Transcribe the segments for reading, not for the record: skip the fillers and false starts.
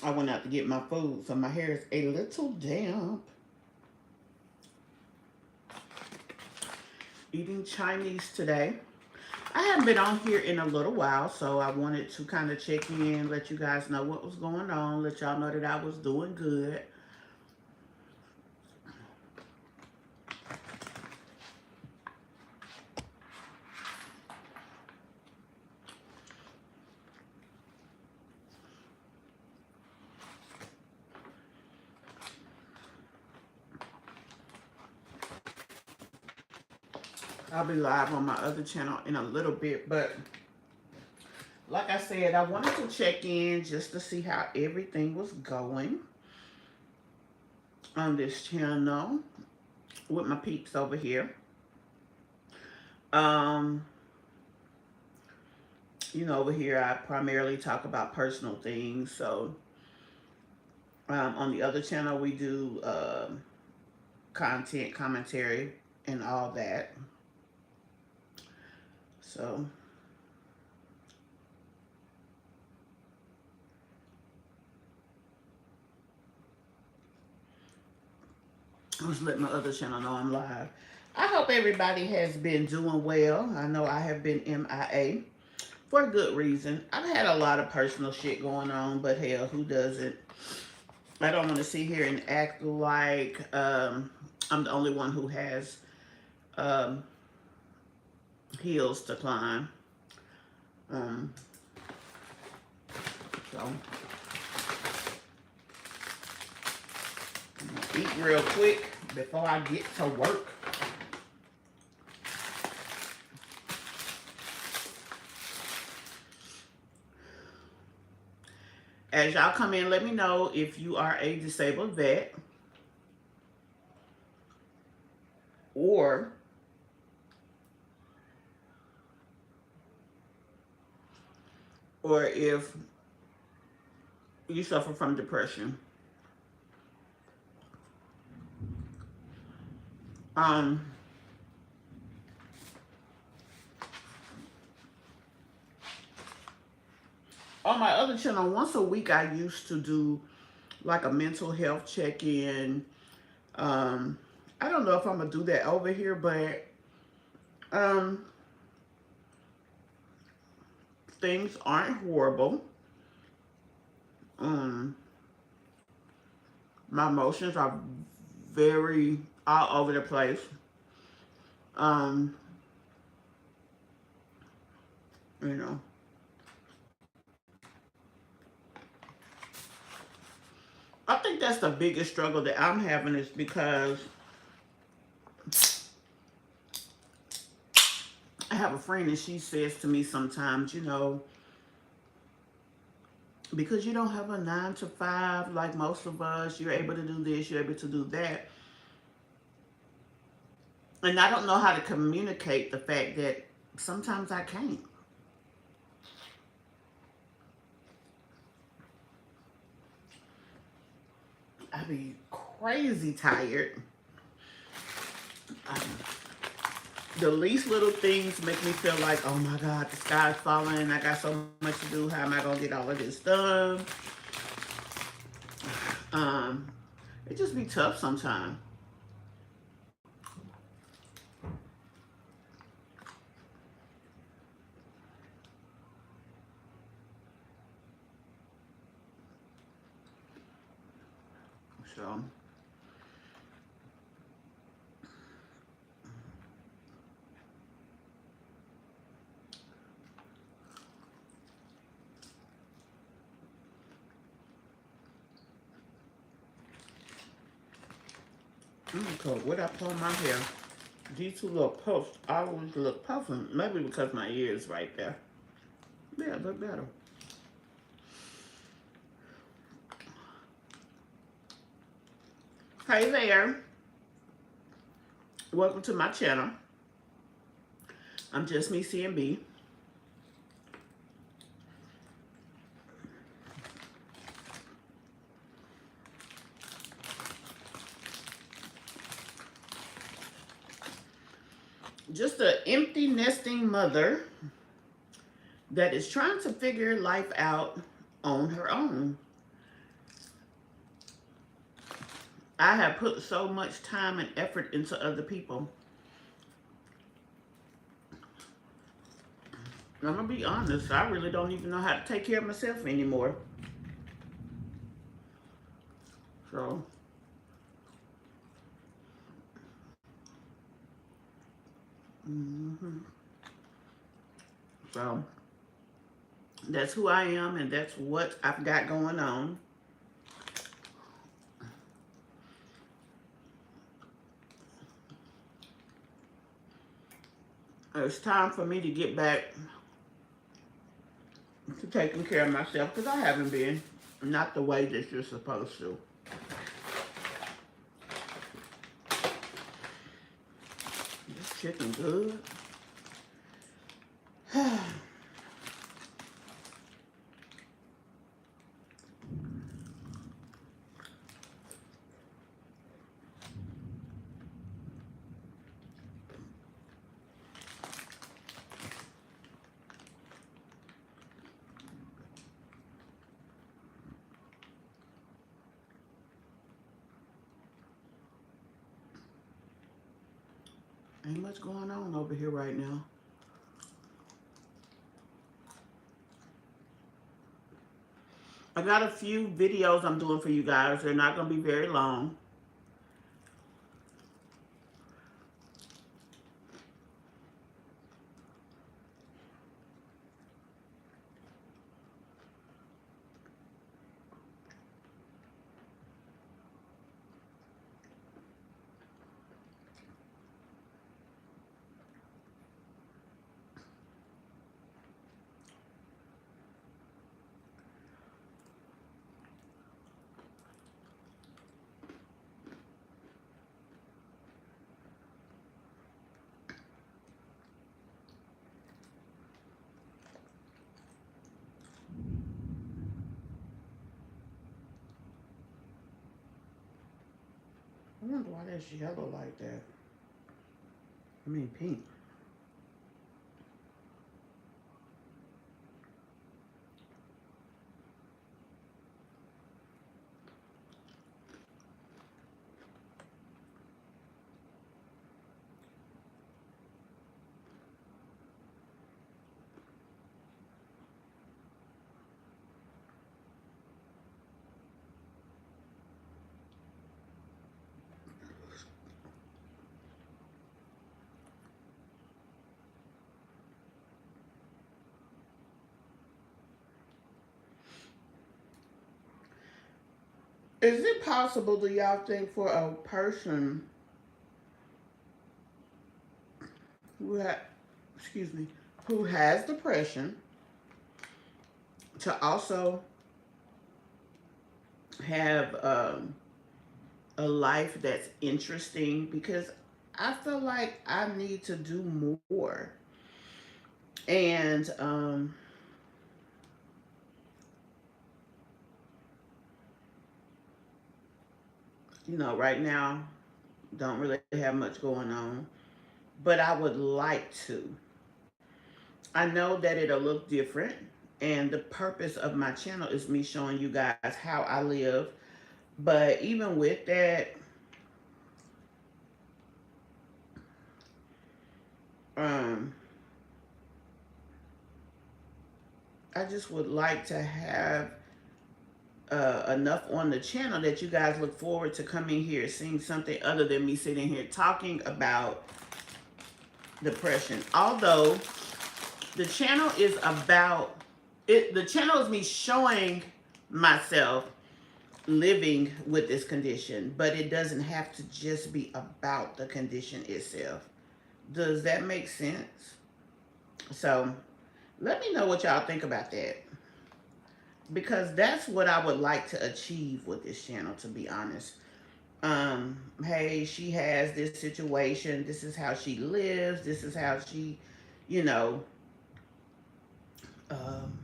I went out to get my food, so my hair is a little damp. Eating Chinese today. I haven't been on here in a little while, so I wanted to kind of check in, let you guys know what was going on, let y'all know that I was doing good. I'll be live on my other channel in a little bit, but like I said, I wanted to check in just to see how everything was going on this channel with my peeps over here. Um, over here I primarily talk about personal things. So on the other channel we do content, commentary, and all that. So I was letting my other channel know I'm live. I hope everybody has been doing well. I know I have been MIA for a good reason. I've had a lot of personal shit going on, but hell, who doesn't? I don't want to sit here and act like I'm the only one who has um, hills to climb. Um, so, I'm gonna eat real quick before I get to work. As y'all come in, let me know if you are a disabled vet or if you suffer from depression. Um, on my other channel, once a week I used to do like a mental health check-in. I don't know if I'm gonna do that over here, but things aren't horrible. My emotions are very all over the place. Um, you know. I think that's the biggest struggle that I'm having is because I have a friend and she says to me sometimes, because you don't have a 9 to 5 like most of us, you're able to do this, you're able to do that. And I don't know how to communicate the fact that sometimes I can't. I be crazy tired. The least little things make me feel like, oh my God, the sky's falling. I got so much to do. How am I going to get all of this done? It just be tough sometimes. So, okay, what I put on my hair? These two little puffs always look puffing. Maybe because my ear is right there. Yeah, look better. Hey there. Welcome to my channel. I'm JustMeCmb. Just an empty nesting mother that is trying to figure life out on her own. I have put so much time and effort into other people. I'm gonna be honest, I really don't even know how to take care of myself anymore. So, hmm so that's who I am, and that's what I've got going on. It's time for me to get back to taking care of myself because I haven't been. Not the way that you're supposed to. This chicken good. Ain't much going on over here right now. I got a few videos I'm doing for you guys. They're not going to be very long. I wonder why that's yellow like that. I mean pink. Is it possible, do y'all think, for a person who excuse me, who has depression to also have a life that's interesting? Because I feel like I need to do more. And right now don't really have much going on, but I would like to. I know that it'll look different, and the purpose of my channel is me showing you guys how I live. But even with that, um, I just would like to have enough on the channel that you guys look forward to coming here seeing something other than me sitting here talking about depression. Although the channel is about it, the channel is me showing myself living with this condition, but it doesn't have to just be about the condition itself. Does that make sense? So let me know what y'all think about that, because that's what I would like to achieve with this channel, to be honest. Hey, she has this situation, this is how she lives, this is how she, you know, um,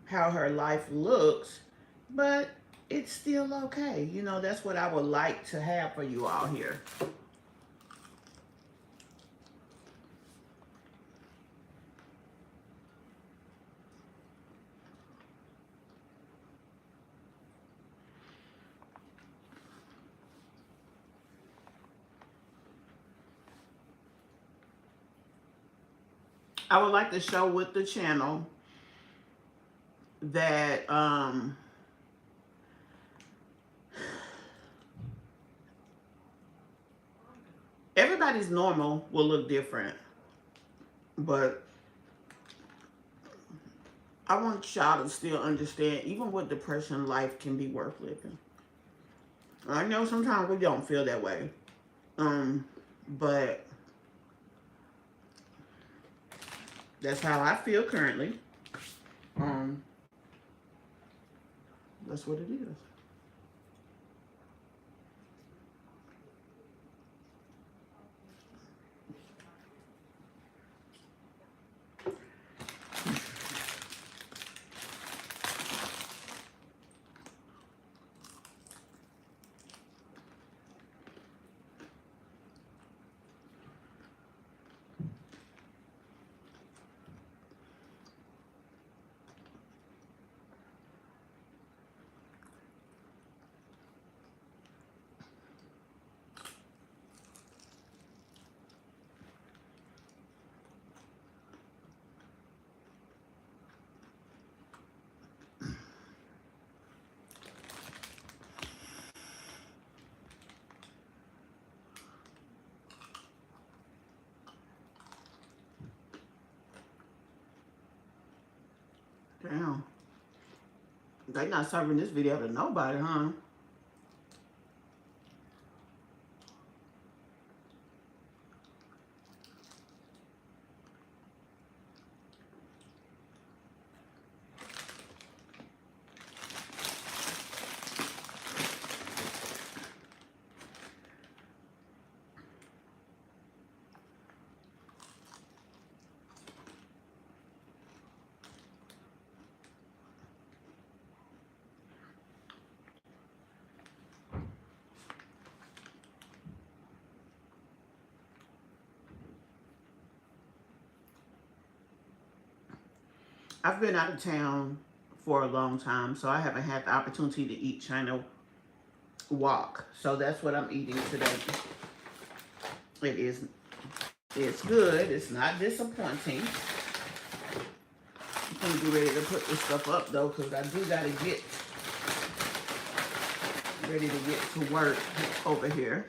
how her life looks, but it's still okay. That's what I would like to have for you all here. I would like to show with the channel that everybody's normal will look different, but I want y'all to still understand, even with depression, life can be worth living. I know sometimes we don't feel that way, but that's how I feel currently. Um, that's what it is. Damn. They not serving this video to nobody, huh? I've been out of town for a long time, so I haven't had the opportunity to eat China wok. So that's what I'm eating today. It is, it's good. It's not disappointing. I'm gonna be ready to put this stuff up though, because I do gotta get ready to get to work over here.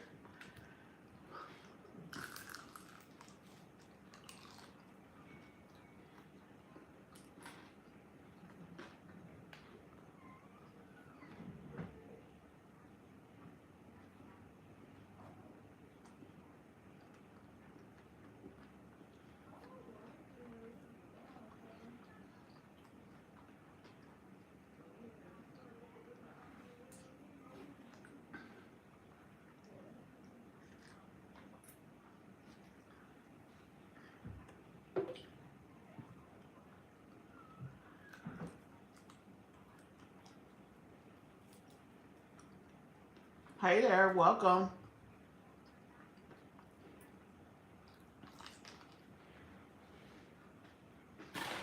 Hey there, welcome.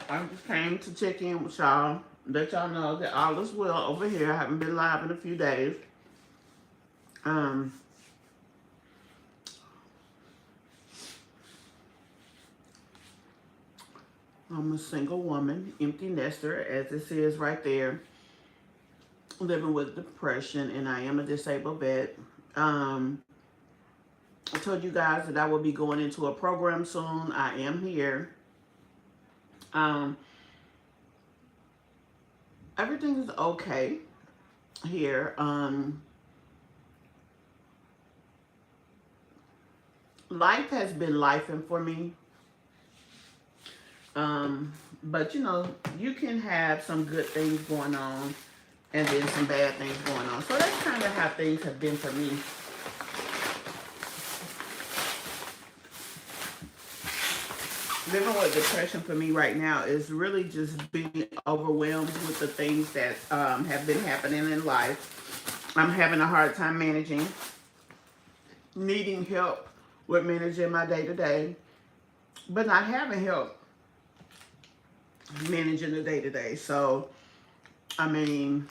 I just came to check in with y'all, let y'all know that all is well over here. I haven't been live in a few days. I'm a single woman, empty nester, as it says right there, living with depression, and I am a disabled vet. I told you guys that I will be going into a program soon. I am here. Everything is okay here. Life has been lifing for me. But you know, you can have some good things going on and then some bad things going on. So that's kind of how things have been for me. Living with depression for me right now is really just being overwhelmed with the things that have been happening in life. I'm having a hard time managing, needing help with managing my day-to-day, but not having help managing the day-to-day. So, I mean,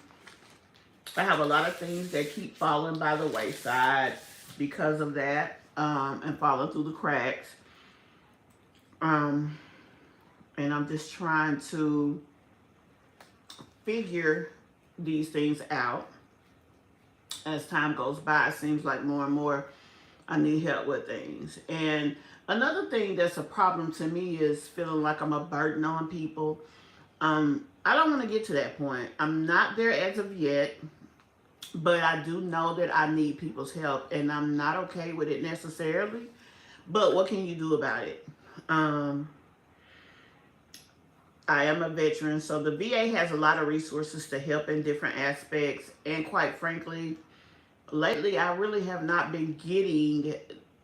I have a lot of things that keep falling by the wayside because of that, and falling through the cracks. And I'm just trying to figure these things out. As time goes by, it seems like more and more I need help with things. And another thing that's a problem to me is feeling like I'm a burden on people. I don't want to get to that point. I'm not there as of yet, but I do know that I need people's help, and I'm not okay with it necessarily. But what can you do about it? Um, I am a veteran, so the VA has a lot of resources to help in different aspects. And quite frankly, lately I really have not been getting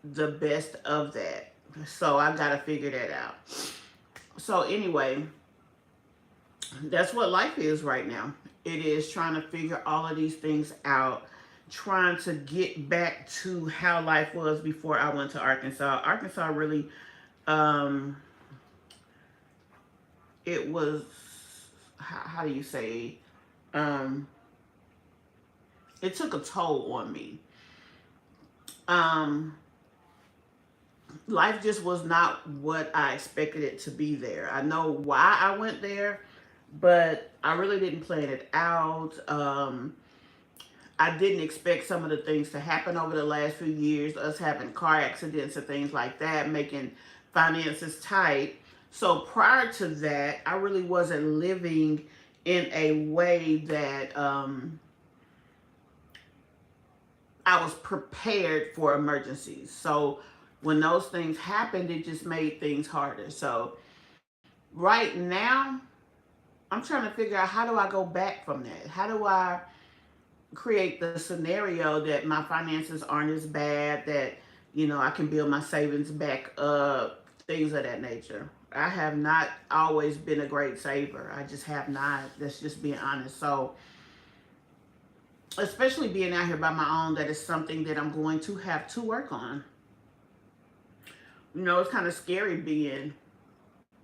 the best of that. So I've got to figure that out. So, anyway, that's what life is right now. It is trying to figure all of these things out, trying to get back to how life was before I went to Arkansas. Arkansas really, um, it was, how do you say, um, it took a toll on me. Um, Life just was not what I expected it to be there. I know why I went there, but I really didn't plan it out. I didn't expect some of the things to happen over the last few years, us having car accidents and things like that, making finances tight. So prior to that, I really wasn't living in a way that I was prepared for emergencies. So when those things happened, it just made things harder. So right now, I'm trying to figure out, how do I go back from that? How do I create the scenario that my finances aren't as bad, that, I can build my savings back up, things of that nature. I have not always been a great saver. I just have not. That's just being honest. So, especially being out here by my own, that is something that I'm going to have to work on. It's kind of scary being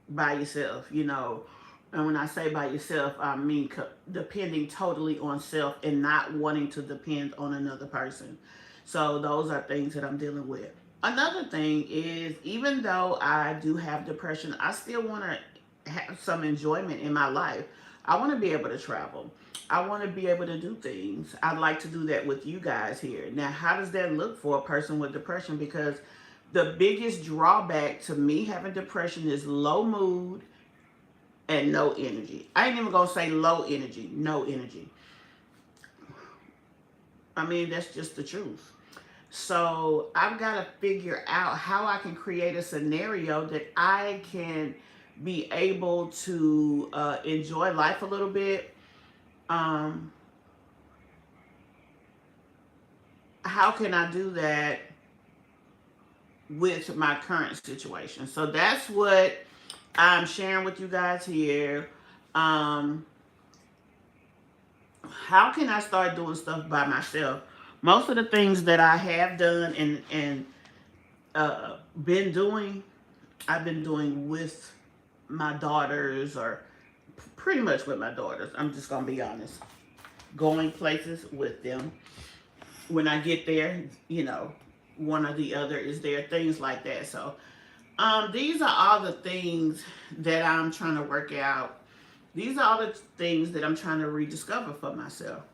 by yourself. And when I say by yourself, I mean depending totally on self and not wanting to depend on another person. So those are things that I'm dealing with. Another thing is, even though I do have depression, I still want to have some enjoyment in my life. I want to be able to travel. I want to be able to do things. I'd like to do that with you guys here. Now, how does that look for a person with depression? Because the biggest drawback to me having depression is low mood and no energy. I ain't even gonna say low energy, no energy. I mean, that's just the truth. So I've got to figure out how I can create a scenario that I can be able to enjoy life a little bit. Um, how can I do that with my current situation? So that's what I'm sharing with you guys here. Um, how can I start doing stuff by myself? Most of the things that I have done and been doing, I've been doing with my daughters, or pretty much with my daughters. I'm just gonna be honest. Going places with them. When I get there, one or the other is there. Things like that. So, these are all the things that I'm trying to work out. These are all the things that I'm trying to rediscover for myself.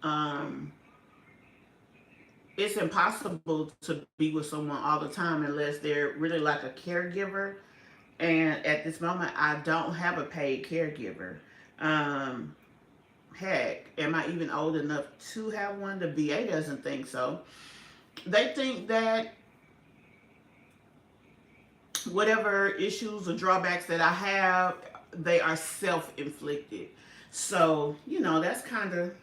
Um, it's impossible to be with someone all the time unless they're really like a caregiver. And at this moment, I don't have a paid caregiver. Um, Heck, am I even old enough to have one? The VA doesn't think so. They think that whatever issues or drawbacks that I have, they are self-inflicted. So, that's kind of,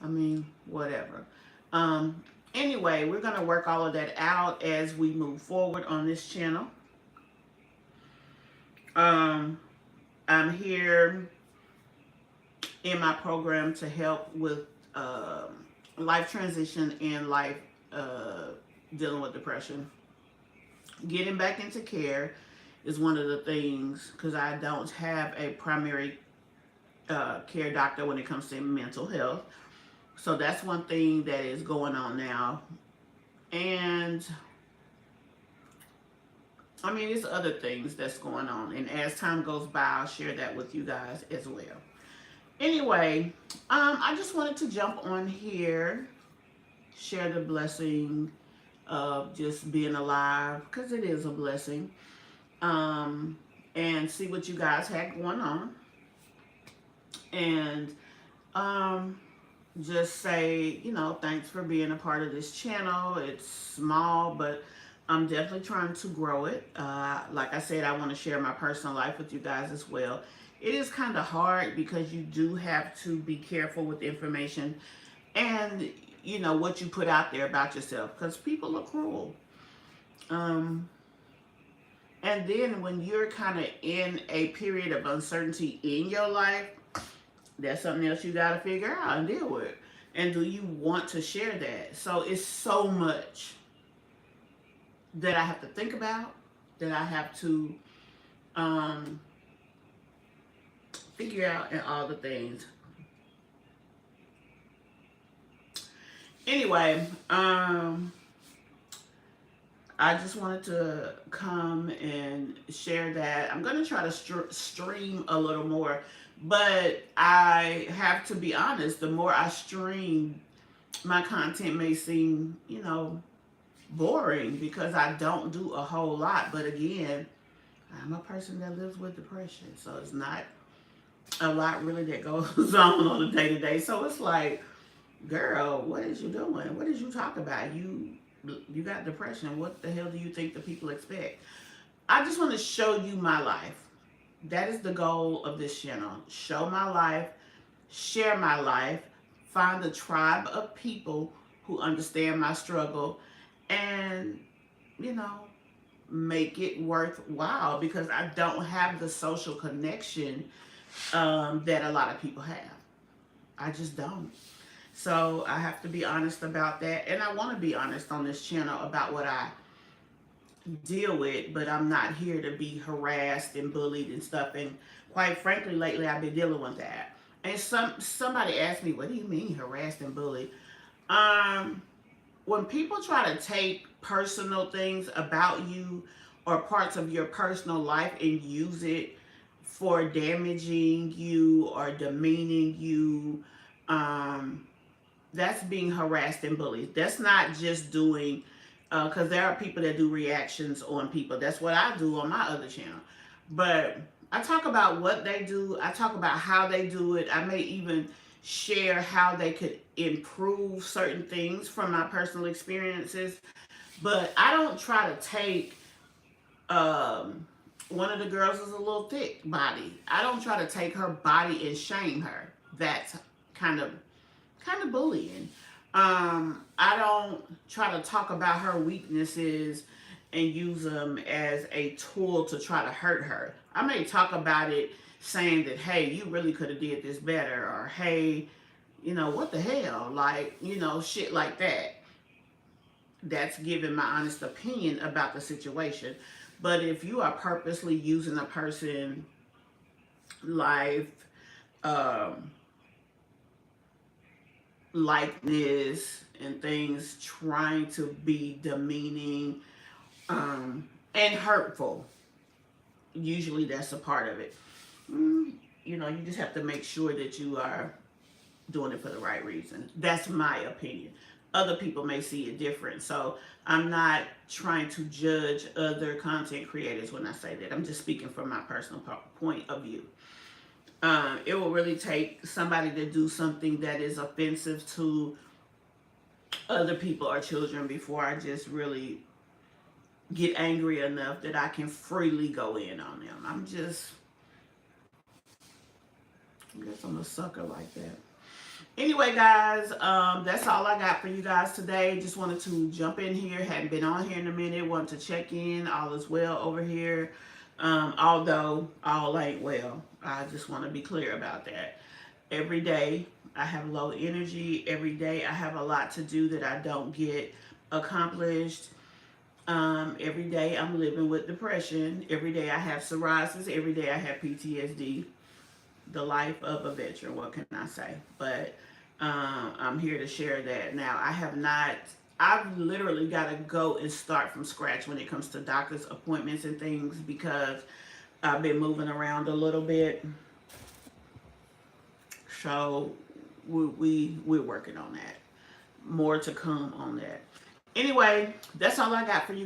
I mean, whatever. Um, anyway, we're going to work all of that out as we move forward on this channel. I'm here in my program to help with life transition and life dealing with depression. Getting back into care is one of the things, because I don't have a primary care doctor when it comes to mental health. So that's one thing that is going on now. And I mean, there's other things that's going on. And as time goes by, I'll share that with you guys as well. Anyway, I just wanted to jump on here, share the blessing of just being alive, because it is a blessing, um, and see what you guys had going on. And um, just say, thanks for being a part of this channel. It's small, but I'm definitely trying to grow it. Like I said, I want to share my personal life with you guys as well. It is kind of hard because you do have to be careful with information and, what you put out there about yourself, because people are cruel. Um, and then when you're kind of in a period of uncertainty in your life, that's something else you got to figure out and deal with. And do you want to share that? So it's so much that I have to think about, that I have to figure out, and all the things. Anyway, I just wanted to come and share that. I'm going to try to stream a little more, but I have to be honest, the more I stream, my content may seem, boring, because I don't do a whole lot. But again, I'm a person that lives with depression, so it's not a lot really that goes on a day-to-day. So it's like, girl, what is you doing? What did you talk about? You got depression. What the hell do you think the people expect? I just want to show you my life. That is the goal of this channel. Show my life, share my life, find a tribe of people who understand my struggle, and, make it worthwhile, because I don't have the social connection that a lot of people have. I just don't. So I have to be honest about that. And I want to be honest on this channel about what I deal with, but I'm not here to be harassed and bullied and stuff. And quite frankly, lately I've been dealing with that. And somebody asked me, what do you mean harassed and bullied? When people try to take personal things about you or parts of your personal life and use it for damaging you or demeaning you, that's being harassed and bullied. That's not just doing, because there are people that do reactions on people. That's what I do on my other channel. But I talk about what they do. I talk about how they do it. I may even share how they could improve certain things from my personal experiences. But I don't try to take, one of the girls is a little thick body. I don't try to take her body and shame her. That's kind of bullying. I don't try to talk about her weaknesses and use them as a tool to try to hurt her. I may talk about it saying that, hey, you really could have did this better, or hey, what the hell, like, shit like that. That's giving my honest opinion about the situation. But if you are purposely using a person's life, likeness and things, trying to be demeaning and hurtful, usually that's a part of it. You just have to make sure that you are doing it for the right reason. That's my opinion. Other people may see it different. So I'm not trying to judge other content creators when I say that. I'm just speaking from my personal point of view. It will really take somebody to do something that is offensive to other people or children before I just really get angry enough that I can freely go in on them. I guess I'm a sucker like that. Anyway, guys, that's all I got for you guys today. Just wanted to jump in here. Hadn't been on here in a minute. Wanted to check in. All is well over here. Although all ain't well. I just want to be clear about that. Every day I have low energy. Every day I have a lot to do that I don't get accomplished. Every day I'm living with depression. Every day I have psoriasis. Every day I have PTSD. The life of a veteran, what can I say? But I'm here to share that. Now, I have not I've literally got to go and start from scratch when it comes to doctor's appointments and things because I've been moving around a little bit. So we're working on that. More to come on that. Anyway, that's all I got for you guys.